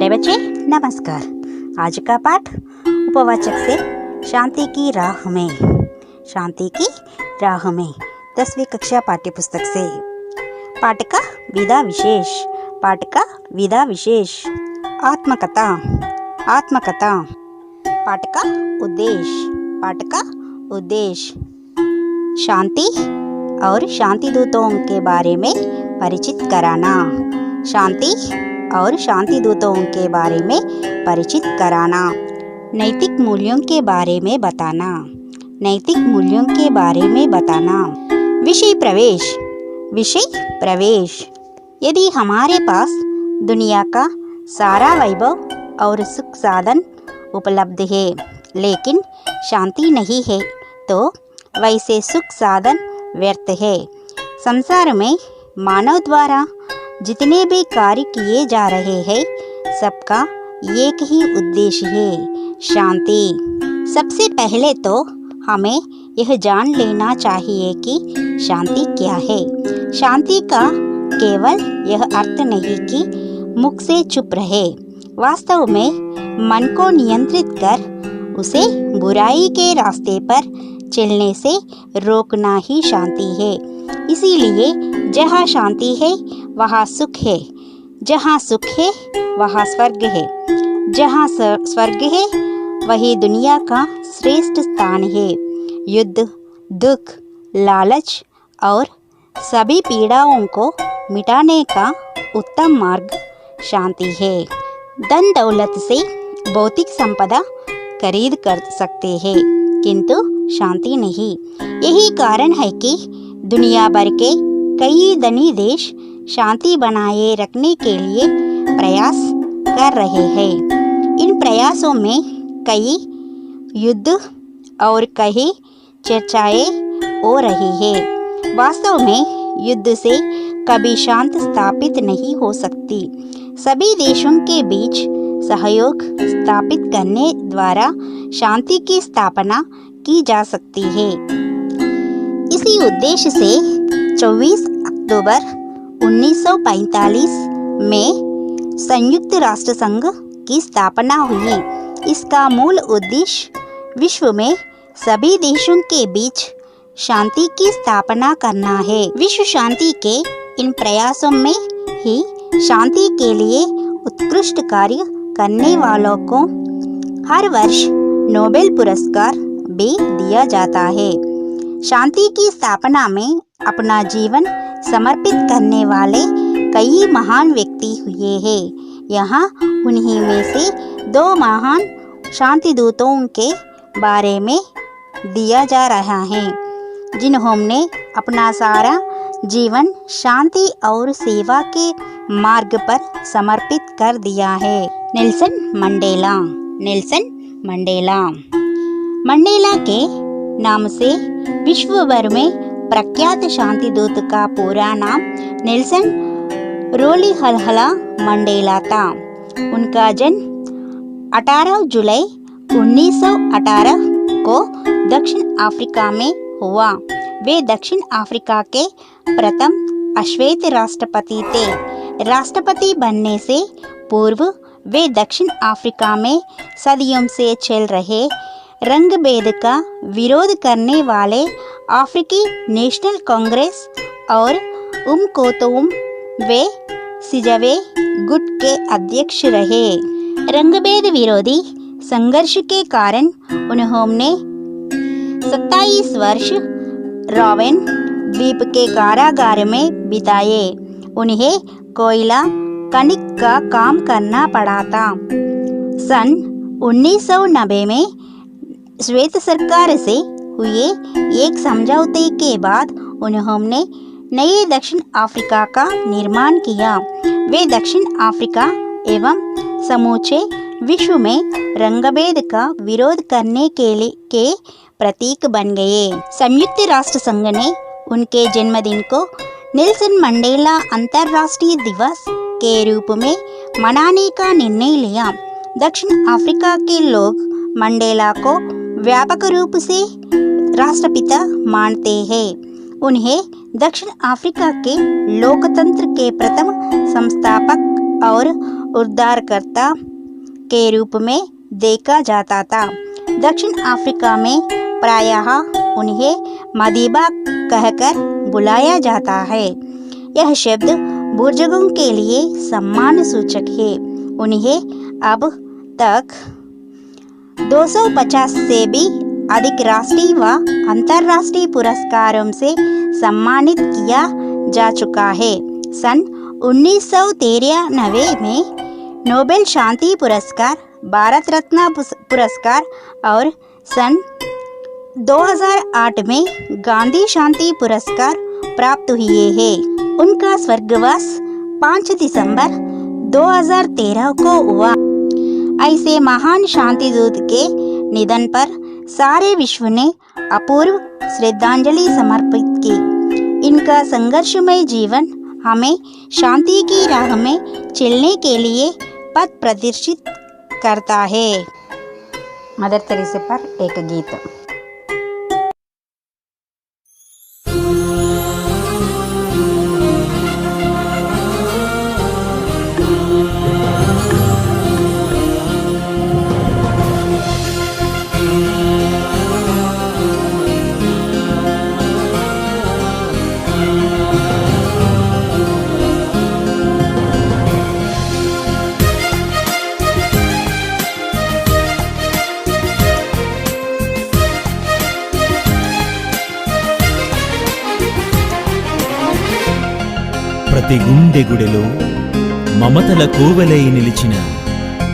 प्यारे बच्चे नमस्कार। आज का पाठ उपवाचक से शांति की राह में, शांति की राह में 10वीं कक्षा पाठ्य पुस्तक से। पाठ का विधा विशेष, पाठ का विधा विशेष। आत्मकथा, आत्मकथा। पाठ का उद्देश्य, पाठ का उद्देश्य। शांति और शांति दूतों के बारे में परिचित कराना, शांति और शांति दूतों के बारे में परिचित कराना। नैतिक मूल्यों के बारे में बताना, नैतिक मूल्यों के बारे में बताना। विषय प्रवेश, विषय प्रवेश। यदि हमारे पास दुनिया का सारा वैभव और सुख साधन उपलब्ध है लेकिन शांति नहीं है तो वैसे सुख साधन व्यर्थ है। संसार में मानव द्वारा जितने भी कार्य किए जा रहे हैं सबका एक ही उद्देश्य है, शांति। सबसे पहले तो हमें यह जान लेना चाहिए कि शांति क्या है। शांति का केवल यह अर्थ नहीं कि मुख से चुप रहे, वास्तव में मन को नियंत्रित कर उसे बुराई के रास्ते पर चलने से रोकना ही शांति है। इसीलिए जहाँ शांति है वहाँ सुख है, जहाँ सुख है वहाँ स्वर्ग है, जहाँ स्वर्ग है वही दुनिया का श्रेष्ठ स्थान है। युद्ध, दुख, लालच और सभी पीड़ाओं को मिटाने का उत्तम मार्ग शांति है। धन दौलत से भौतिक संपदा खरीद कर सकते हैं किंतु शांति नहीं। यही कारण है कि दुनिया भर के कई धनी देश शांति बनाए रखने के लिए प्रयास कर रहे हैं। इन प्रयासों में कई युद्ध और कई चर्चाएं हो रही है। वास्तव में युद्ध से कभी शांति स्थापित नहीं हो सकती। सभी देशों के बीच सहयोग स्थापित करने द्वारा शांति की स्थापना की जा सकती है। इसी उद्देश्य से 24 अक्टूबर 1945 में संयुक्त राष्ट्र संघ की स्थापना हुई। इसका मूल उद्देश्य विश्व में सभी देशों के बीच शांति की स्थापना करना है। विश्व शांति के इन प्रयासों में ही शांति के लिए उत्कृष्ट कार्य करने वालों को हर वर्ष नोबेल पुरस्कार भी दिया जाता है। शांति की स्थापना में अपना जीवन समर्पित करने वाले कई महान व्यक्ति हुए हैं। यहाँ उन्हीं में से 2 महान शांति दूतों के बारे में दिया जा रहा है जिन्होंने अपना सारा जीवन शांति और सेवा के मार्ग पर समर्पित कर दिया है। Nelson Mandela, Nelson Mandela. Mandela के नाम से विश्व भर में प्रख्यात शांति दूत का पूरा नाम नेल्सन रोलिहला मंडेला था। उनका जन्म 18 जुलाई 1918 को दक्षिण अफ्रीका में हुआ। वे दक्षिण अफ्रीका के प्रथम अश्वेत राष्ट्रपति थे। राष्ट्रपति बनने से पूर्व वे दक्षिण अफ्रीका में सदियों से चल रहे रंग भेद का विरोध करने वाले अफ्रीकी नेशनल कांग्रेस और उमकोतोम वे सिजवे गुट के अध्यक्ष रहे। रंगभेद विरोधी संघर्ष के कारण उन्होंने 27 वर्ष रोवेन द्वीप के कारागार में बिताए। उन्हें कोयला खनिक का काम करना पड़ा था। सन 1990 में श्वेत सरकार से हुए एक समझौते के बाद उन्होंने नए दक्षिण अफ्रीका का निर्माण किया। वे दक्षिण अफ्रीका एवं समूचे विश्व में रंगभेद का विरोध करने के प्रतीक बन गए। संयुक्त राष्ट्र संघ ने उनके जन्मदिन को नेल्सन मंडेला अंतर्राष्ट्रीय दिवस के रूप में मनाने का निर्णय लिया। दक्षिण अफ्रीका के लोग मंडेला को व्यापक रूप से राष्ट्रपिता मानते हैं। उन्हें दक्षिण अफ्रीका के लोकतंत्र के प्रथम संस्थापक और उद्धारकर्ता के रूप में देखा जाता था। दक्षिण अफ्रीका में प्रायः उन्हें मदीबा कहकर बुलाया जाता है। यह शब्द बुजुर्गों के लिए सम्मान सूचक है। उन्हें अब तक 250 से भी अधिक राष्ट्रीय व अंतर्राष्ट्रीय पुरस्कारों से सम्मानित किया जा चुका है। सन 1993 में नोबेल शांति पुरस्कार, भारत रत्न पुरस्कार और सन 2008 में गांधी शांति पुरस्कार प्राप्त हुए हैं। उनका स्वर्गवास 5 दिसंबर 2013 को हुआ। ऐसे महान शांति दूत के निधन पर सारे विश्व ने अपूर्व श्रद्धांजलि समर्पित की। इनका संघर्षमय जीवन हमें शांति की राह में चलने के लिए पथ प्रदर्शित करता है। मदर तेरेसा पर एक गीत। ప్రతి గుండె గుడిలో మమతల కోవెలై నిలిచిన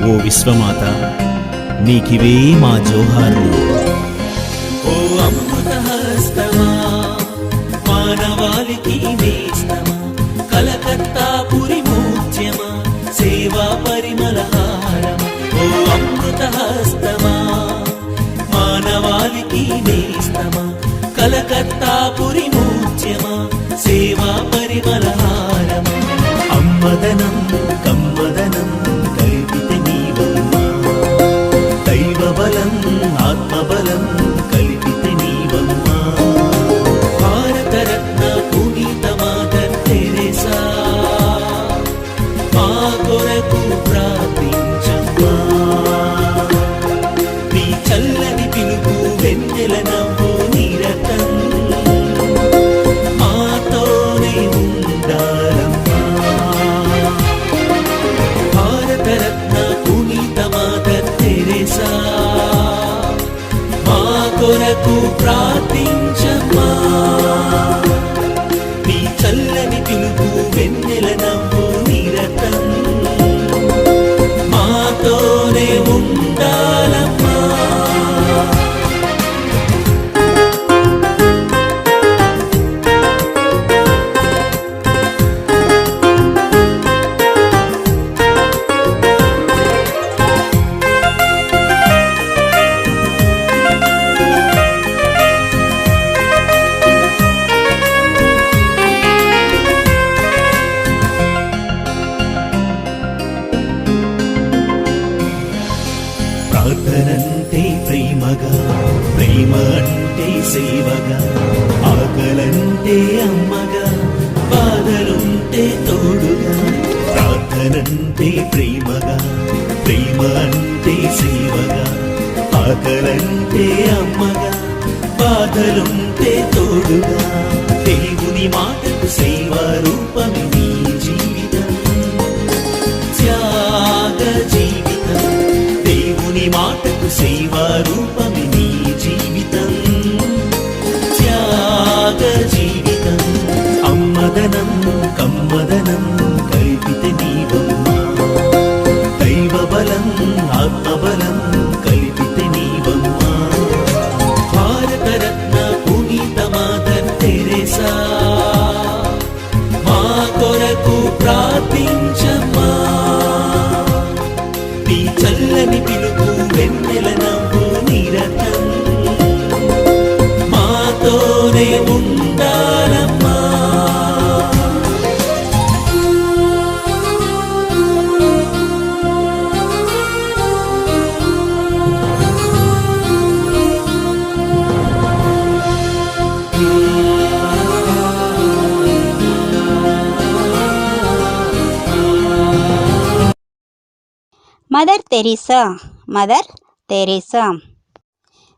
ఓ విశ్వమాత, నీకివే మా జోహార్లు. ఓ అమృతహస్తమా, మానవాళికి నేస్తమా, కలకత్తా పురి మూర్ఛమా, సేవా పరిమళహారమా. ఓ అమృతహస్తమా, మానవాళికి నేస్తమా, కలకత్తా పురి మూర్ఛమా, సేవా పరిమళహారమా. అమ్మదనం కమ్మదనం కల్పిత నీవమ్మా, దైవబలం ఆత్మబలం కల్పిత నీవమ్మా. భారతరత్న పునీత మదర్ తెరేసా, మా కొరకు ప్రార్థించమ్మా. నీ చల్లని పిలుపు వెన్నెల నవ్వు నిరతం మాతోనే ఉండాలమ్మా. భారతరత్న పునీత మదర్ తెరేసా, మా కొరకు ప్రార్థించమ్మా. నీ చల్లని పిలుపు వెన్నెల నవ్వు నిరతం మాతోనే ఉండాలమ్మా. ప్రార్థనంటే ప్రేమగా, ప్రేమ అంటే సేవగా, ఆకలంటే అమ్మగా, బాధలుంటే తోడుగా. ప్రార్థనంటే ప్రేమగా, ప్రేమ అంటే సేవగా, ఆకలంటే అమ్మగా, బాధలుంటే తోడుగా. దేవుని మాటకు సేవా రూపమే నీ జీవితం, త్యాగ జీవితం. దేవుని మాటకు సేవా రూపమే నీ జీవితం, త్యాగ జీవితం. అమ్మదనం కమ్మదనం కల్పిత నీవమ్మా, దైవబలం ఆత్మబలం కల్పిత నీవమ్మా. భారతరత్న పునీత మదర్ తెరేసా, మా కొరకు ప్రార్థించమ్మా. నీ చల్లని పిలుపు వెన్నెల నవ్వు నిరతం మాతోనే ఉండాలమ్మా. Mother Teresa. Mother Teresa.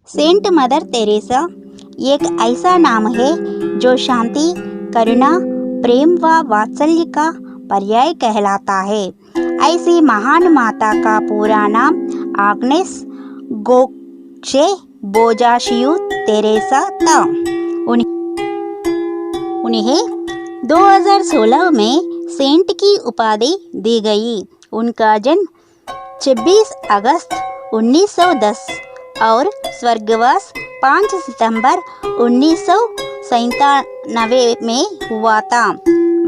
Saint Mother Teresa एक ऐसा नाम है जो शांति, करुणा, प्रेम व वात्सल्य का पर्याय कहलाता है। ऐसी महान माता का पूरा नाम आग्नेस गोक्शे बोजाशियू तेरेसा था। उन्हें 2016 में सेंट की उपाधि दी गई। उनका जन्म 26 अगस्त 1910 और स्वर्गवास 5 सितंबर 1997 में हुआ था।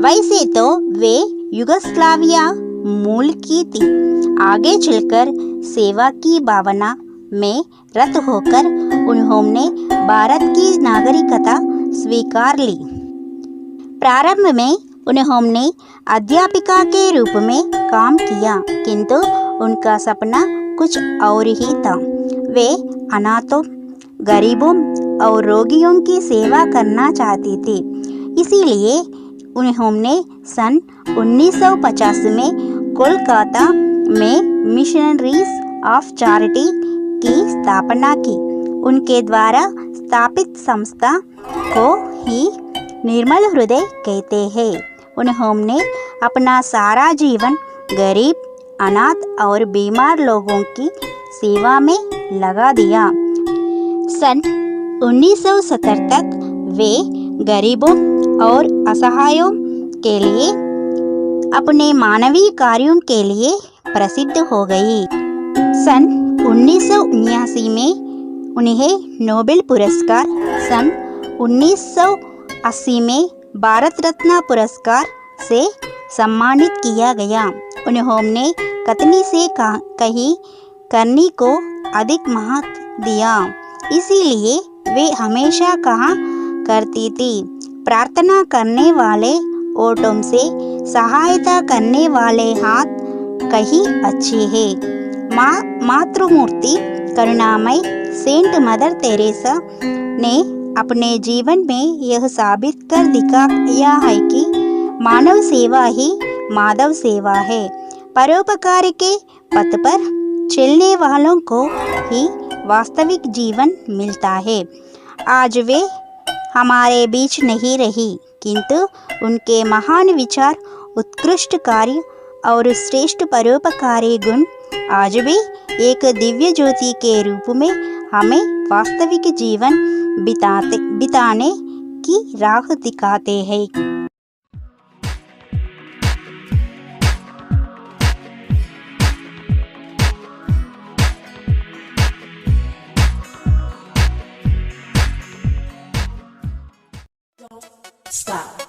वैसे तो वे युगोस्लाविया मूल की थी। आगे चलकर सेवा की भावना में रत होकर उन्होंने भारत की नागरिकता स्वीकार ली। प्रारंभ में उन्होंने अध्यापिका के रूप में काम किया, किंतु उनका सपना कुछ और ही था। वे अनाथों, गरीबों और रोगियों की सेवा करना चाहती थी। इसीलिए उन्होंने सन 1950 में कोलकाता में मिशनरीज ऑफ चैरिटी की स्थापना की। उनके द्वारा स्थापित संस्था को ही निर्मल हृदय कहते हैं। उन्होंने अपना सारा जीवन गरीब, अनाथ और बीमार लोगों की सेवा में लगा दिया। सन 1970 तक वे गरीबों और असहायों के लिए अपने मानवीय कार्यों के लिए प्रसिद्ध हो गई। सन 1979 में उन्हें नोबेल पुरस्कार, सन 1980 में भारत रत्न पुरस्कार से सम्मानित किया गया। उन्होंने कथनी से कहीं करनी को अधिक महत्व दिया। इसीलिए वे हमेशा कहा करती थी, प्रार्थना करने वाले ओठों से सहायता करने वाले हाथ कहीं अच्छे हैं। मातृमूर्ति करुणामय सेंट मदर तेरेसा ने अपने जीवन में यह साबित कर दिखाया है कि मानव सेवा ही माधव सेवा है। परोपकार के पथ पर चलने वालों को ही वास्तविक जीवन मिलता है। आज वे हमारे बीच नहीं रही, किंतु उनके महान विचार, उत्कृष्ट कार्य और श्रेष्ठ परोपकारी गुण आज भी एक दिव्य ज्योति के रूप में हमें वास्तविक जीवन बिताने की राह दिखाते हैं। Stop.